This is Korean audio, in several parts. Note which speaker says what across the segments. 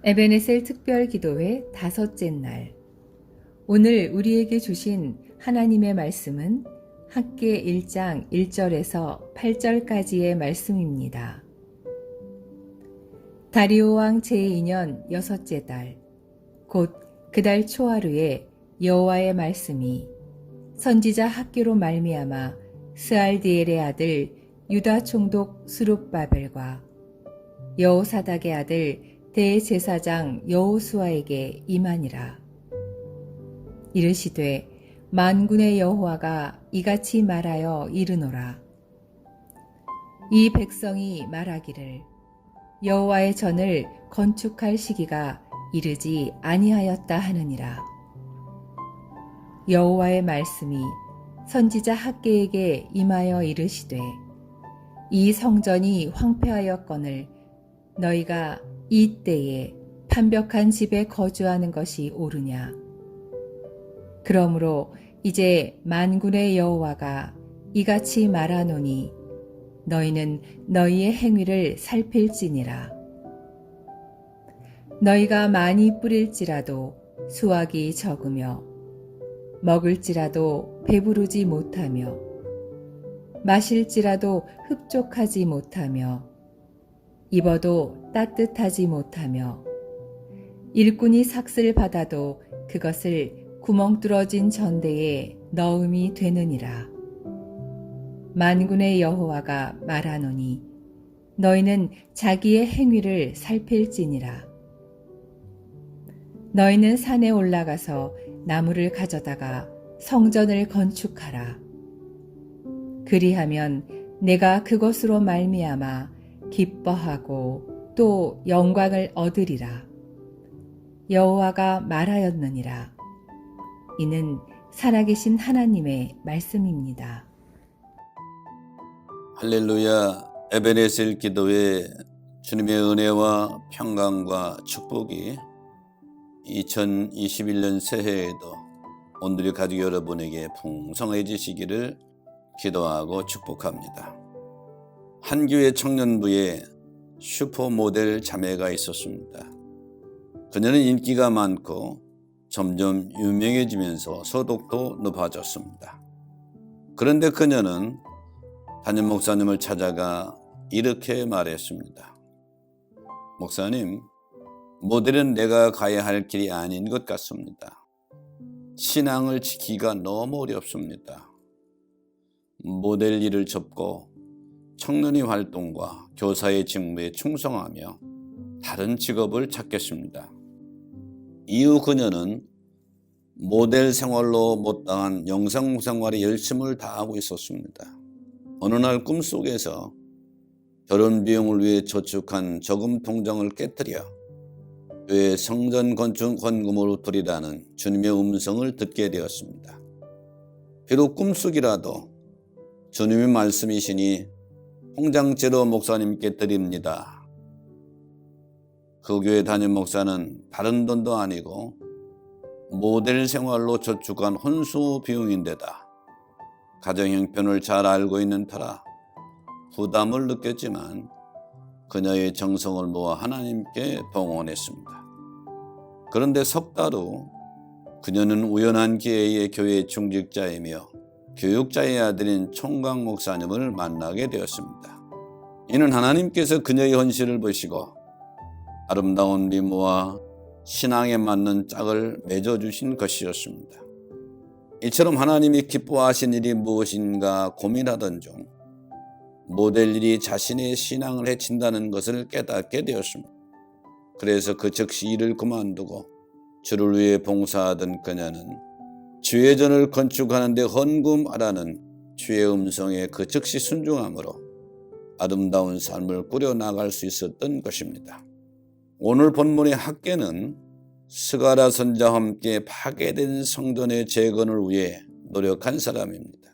Speaker 1: 에베네셀 특별기도회 다섯째 날. 오늘 우리에게 주신 하나님의 말씀은 학개 1장 1절에서 8절까지의 말씀입니다. 다리오 왕 제2년 여섯째 달, 곧 그 달 초하루에 여호와의 말씀이 선지자 학개로 말미암아 스알디엘의 아들 유다 총독 스룹바벨과 여호사닥의 아들 대제사장 여호수아에게 임하니라. 이르시되 만군의 여호와가 이같이 말하여 이르노라. 이 백성이 말하기를 여호와의 전을 건축할 시기가 이르지 아니하였다 하느니라. 여호와의 말씀이 선지자 학개에게 임하여 이르시되 이 성전이 황폐하였거늘 너희가 이 때에 판벽한 집에 거주하는 것이 옳으냐. 그러므로 이제 만군의 여호와가 이같이 말하노니 너희는 너희의 행위를 살필지니라. 너희가 많이 뿌릴지라도 수확이 적으며 먹을지라도 배부르지 못하며 마실지라도 흡족하지 못하며 입어도 따뜻하지 못하며 일꾼이 삭슬 받아도 그것을 구멍 뚫어진 전대에 넣음이 되느니라. 만군의 여호와가 말하노니 너희는 자기의 행위를 살필지니라. 너희는 산에 올라가서 나무를 가져다가 성전을 건축하라. 그리하면 내가 그것으로 말미암아 기뻐하고 또 영광을 얻으리라. 여호와가 말하였느니라. 이는 살아계신 하나님의 말씀입니다.
Speaker 2: 할렐루야. 에베네셀 기도회 주님의 은혜와 평강과 축복이 2021년 새해에도 오늘의 가족 여러분에게 풍성해지시기를 기도하고 축복합니다. 한 교회 청년부에 슈퍼모델 자매가 있었습니다. 그녀는 인기가 많고 점점 유명해지면서 소득도 높아졌습니다. 그런데 그녀는 담임 목사님을 찾아가 이렇게 말했습니다. 목사님, 모델은 내가 가야 할 길이 아닌 것 같습니다. 신앙을 지키기가 너무 어렵습니다. 모델 일을 접고 청년의 활동과 교사의 직무에 충성하며 다른 직업을 찾겠습니다. 이후 그녀는 모델 생활로 못다한 영상 생활에 열심을 다하고 있었습니다. 어느 날 꿈속에서 결혼 비용을 위해 저축한 저금 통장을 깨뜨려 교회 성전 건축 헌금으로 드리라는 주님의 음성을 듣게 되었습니다. 비록 꿈속이라도 주님의 말씀이시니 통장째로 목사님께 드립니다. 그 교회 담임 목사는 다른 돈도 아니고 모델 생활로 저축한 혼수 비용인데다 가정 형편을 잘 알고 있는 터라 부담을 느꼈지만 그녀의 정성을 모아 하나님께 봉헌했습니다. 그런데 석 달 후 그녀는 우연한 기회에 교회 중직자이며 교육자의 아들인 총각 목사님을 만나게 되었습니다. 이는 하나님께서 그녀의 헌신을 보시고 아름다운 미모와 신앙에 맞는 짝을 맺어주신 것이었습니다. 이처럼 하나님이 기뻐하신 일이 무엇인가 고민하던 중 모델 일이 자신의 신앙을 해친다는 것을 깨닫게 되었습니다. 그래서 그 즉시 일을 그만두고 주를 위해 봉사하던 그녀는 주의 전을 건축하는 데 헌금하라는 주의 음성에 그 즉시 순종함으로 아름다운 삶을 꾸려나갈 수 있었던 것입니다. 오늘 본문의 학개는 스가랴 선지자와 함께 파괴된 성전의 재건을 위해 노력한 사람입니다.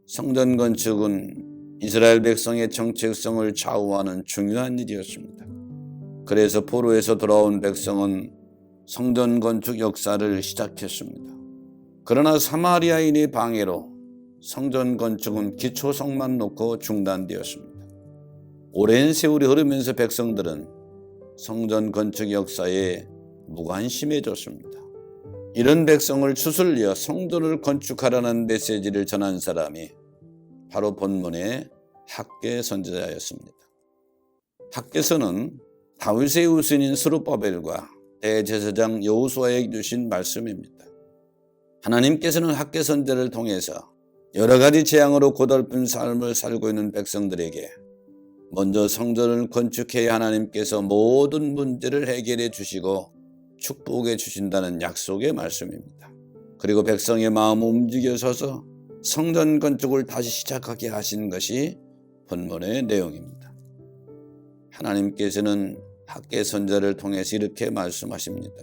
Speaker 2: 성전 건축은 이스라엘 백성의 정체성을 좌우하는 중요한 일이었습니다. 그래서 포로에서 돌아온 백성은 성전 건축 역사를 시작했습니다. 그러나 사마리아인의 방해로 성전 건축은 기초성만 놓고 중단되었습니다. 오랜 세월이 흐르면서 백성들은 성전 건축 역사에 무관심해졌습니다. 이런 백성을 추슬려 성전을 건축하라는 메시지를 전한 사람이 바로 본문의 학개 선지자였습니다. 학개서는 다윗의 후손인 스룹바벨과 대제사장 여호수아에게 주신 말씀입니다. 하나님께서는 학개 선지자를 통해서 여러 가지 재앙으로 고달픈 삶을 살고 있는 백성들에게 먼저 성전을 건축해야 하나님께서 모든 문제를 해결해 주시고 축복해 주신다는 약속의 말씀입니다. 그리고 백성의 마음을 움직여서서 성전 건축을 다시 시작하게 하신 것이 본문의 내용입니다. 하나님께서는 학개 선지자를 통해서 이렇게 말씀하십니다.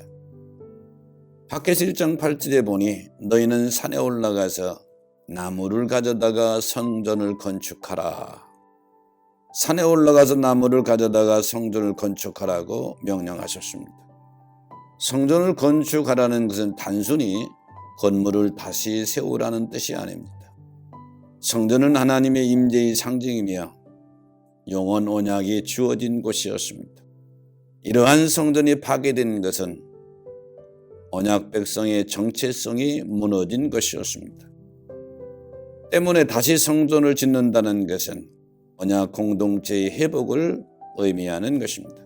Speaker 2: 학개서 1장 8절에 보니 너희는 산에 올라가서 나무를 가져다가 성전을 건축하라. 산에 올라가서 나무를 가져다가 성전을 건축하라고 명령하셨습니다. 성전을 건축하라는 것은 단순히 건물을 다시 세우라는 뜻이 아닙니다. 성전은 하나님의 임재의 상징이며 영원 언약이 주어진 곳이었습니다. 이러한 성전이 파괴된 것은 언약 백성의 정체성이 무너진 것이었습니다. 때문에 다시 성전을 짓는다는 것은 언약 공동체의 회복을 의미하는 것입니다.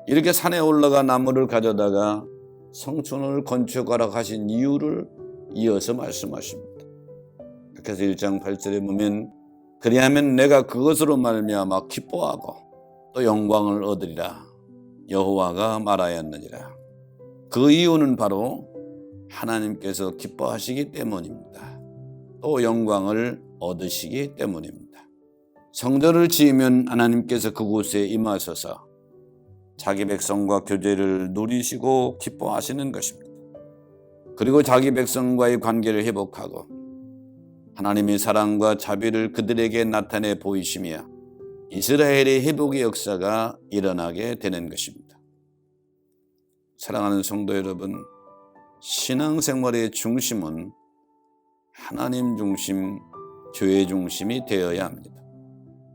Speaker 2: 이렇게 산에 올라가 나무를 가져다가 성전을 건축하라고 하신 이유를 이어서 말씀하십니다. 그래서 1장 8절에 보면 그리하면 내가 그것으로 말미암아 기뻐하고 또 영광을 얻으리라 여호와가 말하였느니라. 그 이유는 바로 하나님께서 기뻐하시기 때문입니다. 또 영광을 얻으시기 때문입니다. 성전을 지으면 하나님께서 그곳에 임하셔서 자기 백성과 교제를 누리시고 기뻐하시는 것입니다. 그리고 자기 백성과의 관계를 회복하고 하나님의 사랑과 자비를 그들에게 나타내 보이시며 이스라엘의 회복의 역사가 일어나게 되는 것입니다. 사랑하는 성도 여러분, 신앙생활의 중심은 하나님 중심, 교회 중심이 되어야 합니다.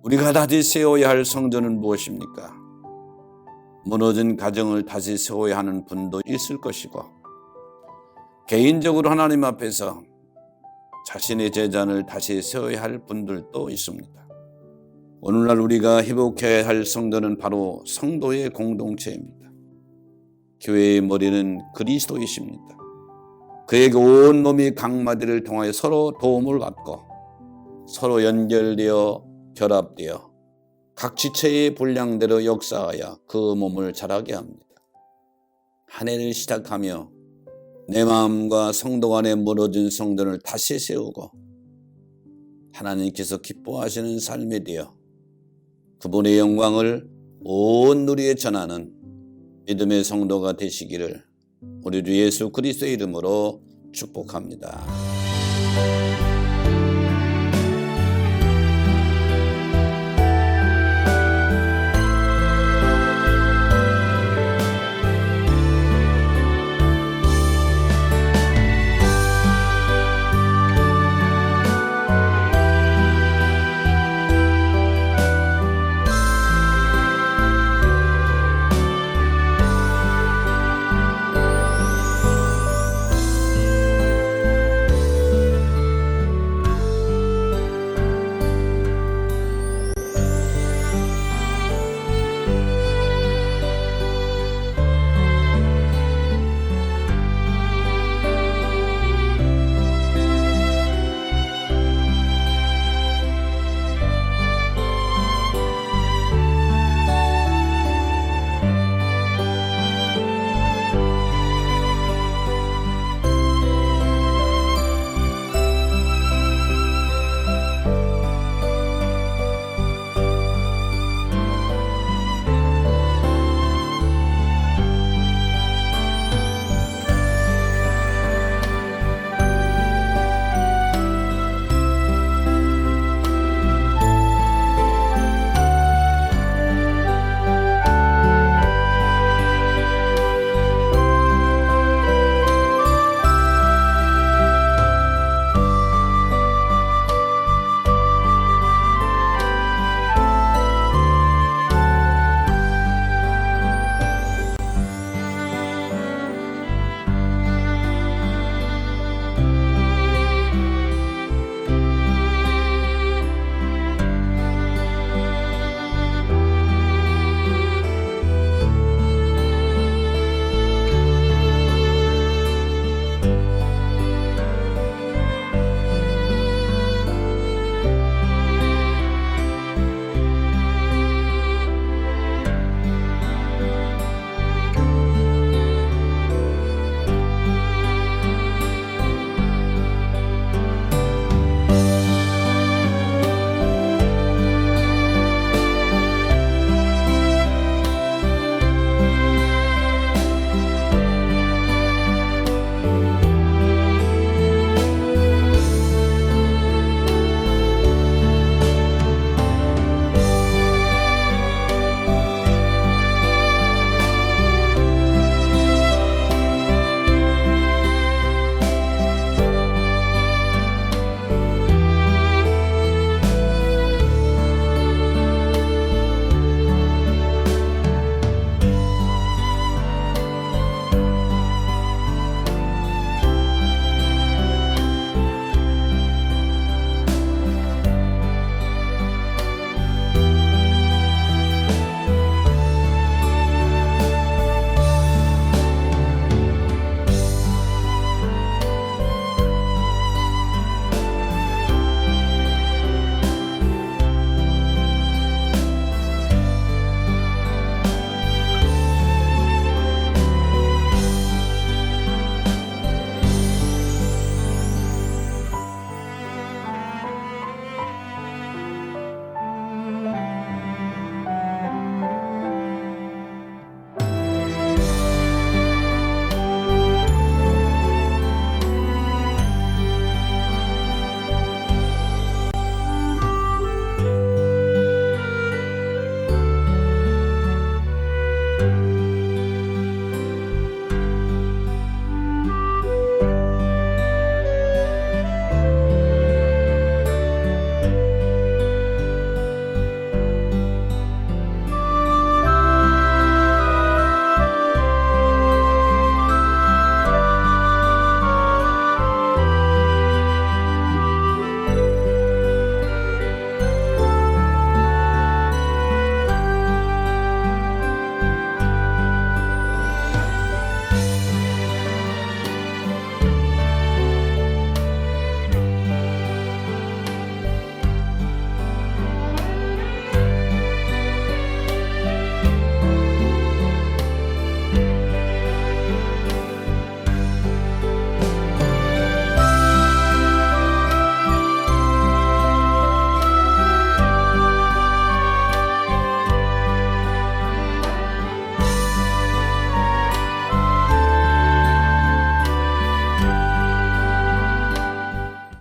Speaker 2: 우리가 다시 세워야 할 성전은 무엇입니까? 무너진 가정을 다시 세워야 하는 분도 있을 것이고 개인적으로 하나님 앞에서 자신의 재산을 다시 세워야 할 분들도 있습니다. 오늘날 우리가 회복해야 할 성전은 바로 성도의 공동체입니다. 교회의 머리는 그리스도이십니다. 그에게 온 몸이 각마디를 통하여 서로 도움을 받고 서로 연결되어 결합되어 각 지체의 분량대로 역사하여 그 몸을 자라게 합니다. 한 해를 시작하며 내 마음과 성도 간에 무너진 성전을 다시 세우고 하나님께서 기뻐하시는 삶이 되어 그분의 영광을 온 누리에 전하는 믿음의 성도가 되시기를 우리 주 예수 그리스도의 이름으로 축복합니다.